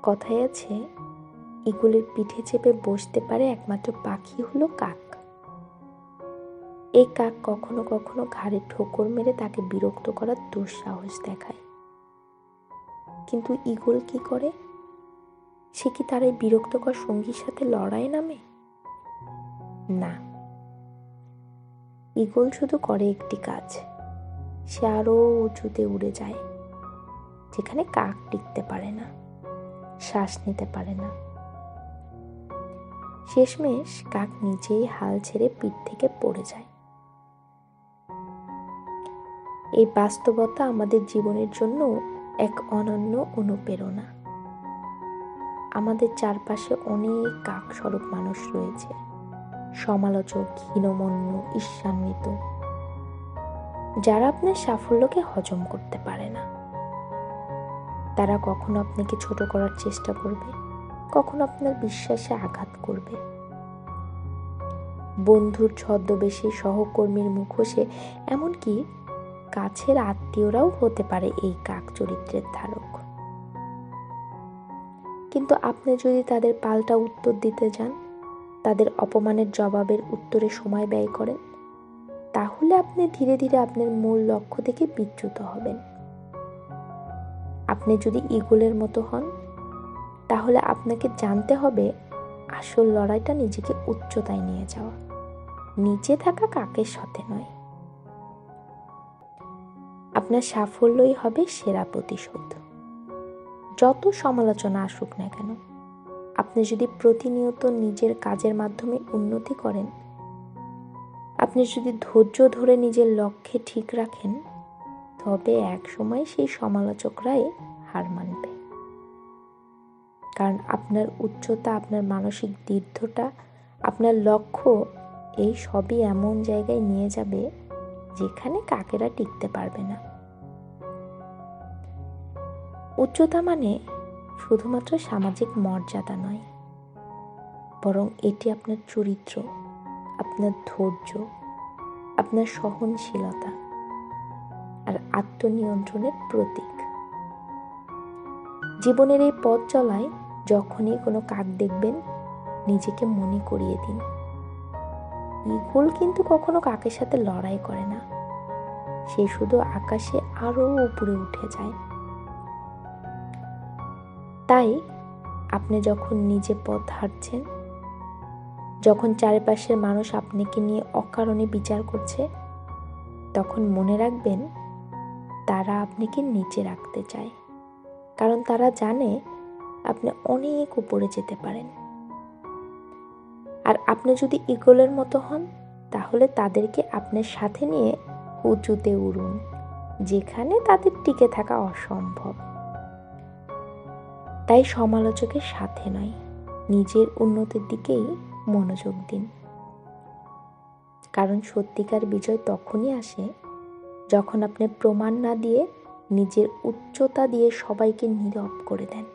কথায় আছে, ঈগলের পিঠে চেপে বসতে পারে একমাত্র পাখি হলো কাক। এই কাক কখনো কখনো ঘাড়ে ঠোকর মেরে তাকে বিরক্ত করার দুঃসাহস দেখায়। কিন্তু ঈগল কি করে? সে কি তার এই বিরক্তকর সঙ্গীর সাথে লড়াই নামে? না, ঈগল শুধু করে একটি কাজ, সে আরো উঁচুতে উড়ে যায়, যেখানে কাক টিকতে পারে না, শ্বাস নিতে পারে না। শেষমেশ কাক নিজেই হাল ছেড়ে পিঠ থেকে পড়ে যায়। এই বাস্তবতা আমাদের জীবনের জন্য এক অনন্য অনুপ্রেরণা। আমাদের চারপাশে অনেক কাকস্বরূপ মানুষ রয়েছে, সমালোচক, হীনমন্য, ঈর্ষান্বিত, যারা আপনার সাফল্যকে হজম করতে পারে না। তারা কখনো আপনাকে ছোট করার চেষ্টা করবে, কখনো আপনার বিশ্বাসে আঘাত করবে। বন্ধুর ছদ্মবেশে, সহকর্মীর মুখোশে, এমনকি কাছের আত্মীয়রাও হতে পারে এই কাক চরিত্রের ধারক। কিন্তু আপনি যদি তাদের পাল্টা উত্তর দিতে যান, তাদের অপমানের জবাবের উত্তরে সময় ব্যয় করেন, তাহলে আপনি ধীরে ধীরে আপনার মূল লক্ষ্য থেকে বিচ্যুত হবেন। আপনি যদি ঈগলের মতো হন, তাহলে আপনাকে জানতে হবে আসল লড়াইটা নিজেকে উচ্চতায় নিয়ে যাওয়া, নিচে থাকা কাকের সাথে নয়। আপনার সাফল্যই হবে সেরা প্রতিশোধ। যত সমালোচনা আসুক না কেন, আপনি যদি প্রতিনিয়ত নিজের কাজের মাধ্যমে উন্নতি করেন, আপনি যদি ধৈর্য ধরে নিজের লক্ষ্যে ঠিক রাখেন, তবে এক সময় সেই সমালোচকরাই হার মানবে। কারণ আপনার উচ্চতা, আপনার মানসিক দৃঢ়তা, আপনার লক্ষ্য, এই সবই এমন জায়গায় নিয়ে যাবে যেখানে কাকেরা টিকতে পারবে না। উচ্চতা মানে শুধুমাত্র সামাজিক মর্যাদা নয়, বরং এটি আপনার চরিত্র, আপনার ধৈর্য, আপনার সহনশীলতা আর আত্মনিয়ন্ত্রণের প্রতীক। জীবনের এই পথ চলায় যখনই কোনো কাক দেখবেন, নিজেকে মনে করিয়ে দিন, ঈগল কিন্তু কখনো কাকের সাথে লড়াই করে না, সে শুধু আকাশে আরো উপরে উঠে যায়। তাই আপনি যখন নিজে পথ হাঁটছেন, যখন চারপাশের মানুষ আপনাকে নিয়ে অকারণে বিচার করছে, তখন মনে রাখবেন তারা আপনাকে নিচে রাখতে চায়, কারণ তারা জানে আপনি অনেক উপরে যেতে পারেন। আর আপনি যদি ঈগলের মতো হন, তাহলে তাদেরকে আপনার সাথে নিয়ে উঁচুতে উড়ুন, যেখানে তাদের টিকে থাকা অসম্ভব। তাই সমালোচকের সাথে নয়, নিজের উন্নতির দিকেই মনোযোগ দিন। কারণ সত্যিকার বিজয় তখনই আসে যখন আপনি প্রমাণ না দিয়ে নিজের উচ্চতা দিয়ে সবাইকে নীরব করে দেন।